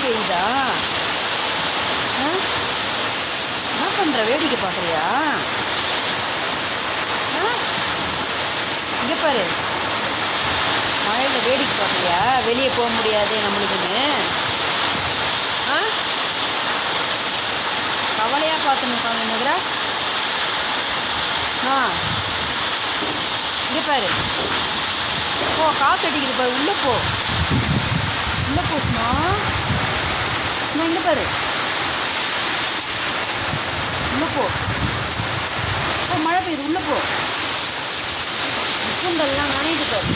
பெய்யுதா? என்ன பண்ணுற? வேடிக்கை பார்க்குறியா? இங்கே பாரு, மழையில் வேடிக்கை பார்க்குறியா? வெளியே போக முடியாது நம்மளுக்குன்னு. கவலையாக பார்த்துன்னு உட்காந்துங்கிற. இங்கே பாரு, போ, காற்று அடிக்குது பாரு, உள்ளே போ, உள்ளே போச்சுமா. இங்கே பாரு, உள்ளே போ, மழை பெய்யுது, உள்ளே போ. பூண்டெல்லாம் நனையுது பாரு.